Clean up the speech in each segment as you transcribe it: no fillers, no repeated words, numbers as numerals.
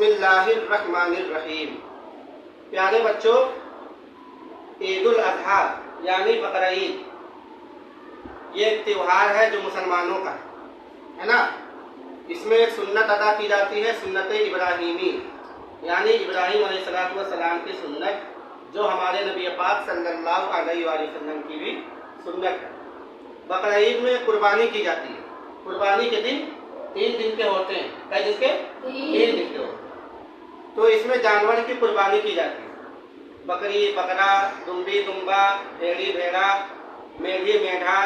بسم اللہ الرحمن الرحیم۔ پیارے بچوں، عید الاضحیٰ یعنی بقرہ عید یہ ایک تہوار ہے جو مسلمانوں کا ہے نا۔ اس میں ایک سنت ادا کی جاتی ہے، سنت ابراہیمی، یعنی ابراہیم علیہ السلام کی سنت، جو ہمارے نبی پاک صلی اللہ علیہ وآلہ وسلم کی بھی سنت ہے۔ بقرہ عید میں قربانی کی جاتی ہے۔ قربانی کے دن 3 دن کے ہوتے ہیں، کئی دن کے 3 دن کے ہوتے ہیں۔ تو اس میں جانور کی قربانی کی جاتی ہے، بکری، بکرا، دمبی، دمبا، بھیڑی، بھیڑا، میڑھی، میڈھا،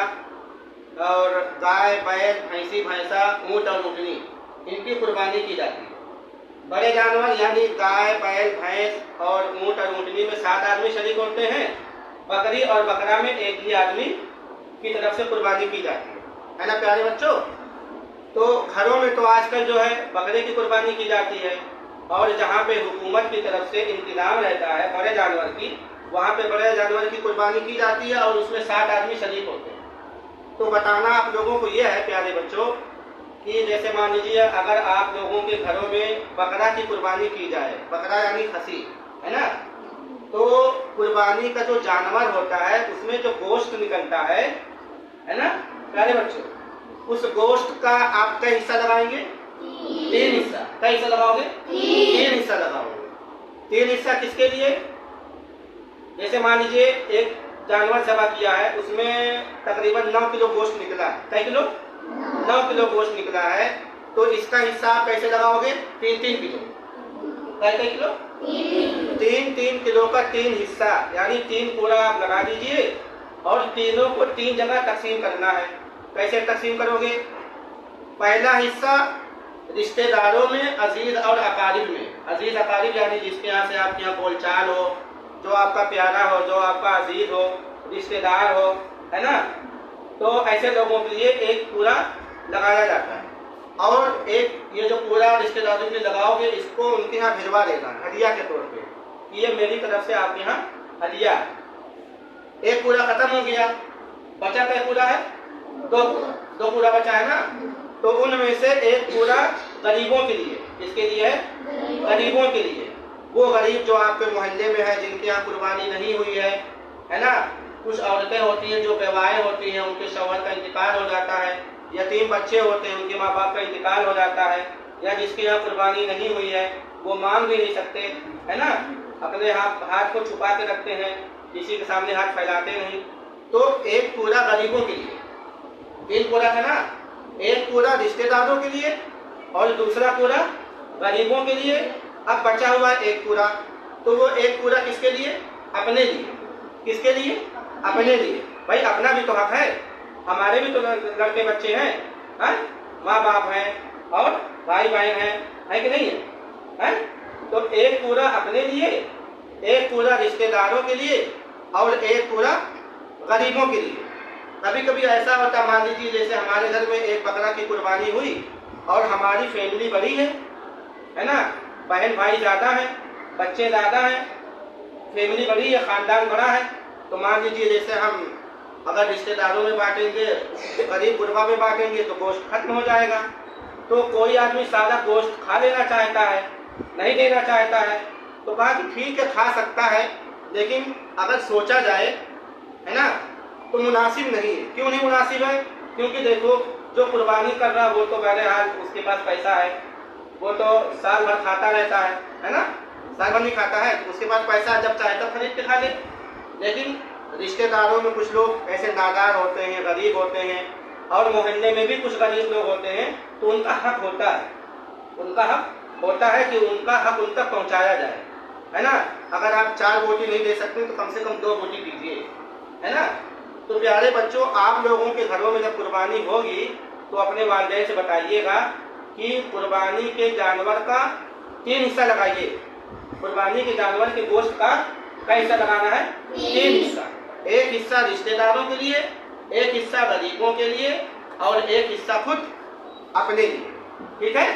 اور گائے، بیل، بھینسی، بھینسا، اونٹ اور اونٹنی، ان کی قربانی کی جاتی ہے۔ بڑے جانور یعنی گائے، بیل، بھینس اور اونٹ اور اونٹنی میں 7 آدمی شریک ہوتے ہیں۔ بکری اور بکرا میں ایک ہی آدمی کی طرف سے قربانی کی جاتی ہے نا پیارے بچوں۔ تو گھروں میں تو آج کل جو ہے بکرے کی قربانی کی جاتی ہے، اور جہاں پہ حکومت کی طرف سے انتظام رہتا ہے بڑے جانور کی، وہاں پہ بڑے جانور کی قربانی کی جاتی ہے اور اس میں 7 آدمی شریک ہوتے ہیں۔ تو بتانا آپ لوگوں کو یہ ہے پیارے بچوں کہ جیسے مان لیجیے اگر آپ لوگوں کے گھروں میں بکرا کی قربانی کی جائے، بکرا یعنی خصی ہے نا، تو قربانی کا جو جانور ہوتا ہے اس میں جو گوشت نکلتا ہے نا پیارے بچوں، اس گوشت کا آپ کئی حصہ لگائیں گے؟ 3 حصہ۔ کئی حصہ لگاؤ گے؟ 3 حصہ لگاؤ گے۔ 3 حصہ کس کے لیے؟ جیسے مان لیجیے ایک جانور ذبح کیا ہے، اس میں تقریباً 9 کلو گوشت نکلا ہے۔ کئی کلو؟ 9 کلو گوشت نکلا ہے، تو اس کا حصہ آپ کیسے لگاؤ گے؟ 3 کلو۔ کئی کلو؟ 3 کلو کا 3 حصہ، یعنی 3 پورا آپ لگا دیجئے، اور تینوں کو 3 جگہ تقسیم کرنا ہے۔ کیسے تقسیم کرو گے؟ پہلا حصہ رشتہ داروں میں، عزیز اور اقارب میں۔ عزیز اقارب یعنی جس کے یہاں سے آپ کے یہاں بول چال ہو، جو آپ کا پیارا ہو، جو آپ کا عزیز ہو، رشتہ دار ہو، ہے نا، تو ایسے لوگوں کے لیے ایک پورا لگایا جاتا ہے۔ اور ایک یہ جو پورا رشتہ داروں کے لیے لگاؤ گے، اس کو ان کے یہاں بھجوا دینا ہدیہ کے طور پہ، یہ میری طرف سے آپ کے یہاں ہدیہ ہے۔ ایک پورا ختم ہو گیا، بچا کیا پورا ہے؟ 2 پورا بچا ہے نا، تو ان میں سے ایک پورا غریبوں کے لیے۔ کس کے لیے ہے؟ غریبوں کے لیے۔ وہ غریب جو آپ کے محلے میں ہے، جن کے یہاں قربانی نہیں ہوئی ہے نا، کچھ عورتیں ہوتی ہیں جو بیوائیں ہوتی ہیں، ان کے شوہر کا انتقال ہو جاتا ہے، یتیم بچے ہوتے ہیں، ان کے ماں باپ کا انتقال ہو جاتا ہے، یا جس کے یہاں قربانی نہیں ہوئی ہے وہ مانگ بھی نہیں سکتے، ہے نا، اپنے ہاتھ کو چھپا کے رکھتے ہیں، کسی کے سامنے ہاتھ پھیلاتے نہیں، تو ایک پورا غریبوں کے لیے۔ 3 پورا تھا نا، ایک پورا رشتہ داروں کے لیے اور دوسرا پورا غریبوں کے لیے۔ اب بچا ہوا ایک پورا، تو وہ ایک پورا کس کے لیے؟ اپنے لیے۔ کس کے لیے؟ اپنے لیے۔ بھائی اپنا بھی تو حق ہے، ہمارے بھی تو لڑکے بچے ہیں، ماں باپ ہیں اور بھائی بہن ہیں کہ نہیں ہے؟ تو ایک پورا اپنے لیے، ایک پورا رشتہ داروں کے لیے، اور ایک پورا غریبوں کے لیے۔ کبھی کبھی ایسا ہوتا، مان لیجیے جیسے ہمارے گھر میں ایک بکرا کی قربانی ہوئی اور ہماری فیملی بڑی ہے نا، بہن بھائی زیادہ ہیں، بچے زیادہ ہیں، فیملی بڑی ہے، خاندان بڑا ہے، تو مان لیجیے جیسے ہم اگر رشتہ داروں میں بانٹیں گے، غریب غربا میں بانٹیں گے تو گوشت ختم ہو جائے گا۔ تو کوئی آدمی سادہ گوشت کھا لینا چاہتا ہے، نہیں دینا چاہتا ہے، تو کہا کہ ٹھیک ہے کھا سکتا ہے، لیکن اگر سوچا جائے ہے نا تو مناسب نہیں ہے۔ کیوں نہیں مناسب ہے؟ کیونکہ دیکھو جو قربانی کر رہا وہ تو بہرحال اس کے پاس پیسہ ہے، وہ تو سال بھر کھاتا رہتا ہے نا، سال بھر نہیں کھاتا ہے، اس کے پاس پیسہ ہے، جب چاہے تب خرید کے کھا لے۔ لیکن رشتہ داروں میں کچھ لوگ ایسے نادار ہوتے ہیں، غریب ہوتے ہیں، اور محلے میں بھی کچھ غریب لوگ ہوتے ہیں، تو ان کا حق ہوتا ہے، ان کا حق ہوتا ہے کہ ان کا حق ان تک پہنچایا جائے، ہے نا۔ اگر آپ 4 بوٹی نہیں دے سکتے تو کم سے کم 2 بوٹی دیجیے، ہے نا۔ تو پیارے بچوں، آپ لوگوں کے گھروں میں جب قربانی ہوگی تو اپنے والدین سے بتائیے گا کہ قربانی کے جانور کا 3 حصہ لگائیے۔ قربانی کے جانور کے گوشت کا کئی حصہ لگانا ہے؟ 3 حصہ۔ ایک حصہ رشتہ داروں کے لیے، ایک حصہ غریبوں کے لیے، اور ایک حصہ خود اپنے لیے، ٹھیک ہے۔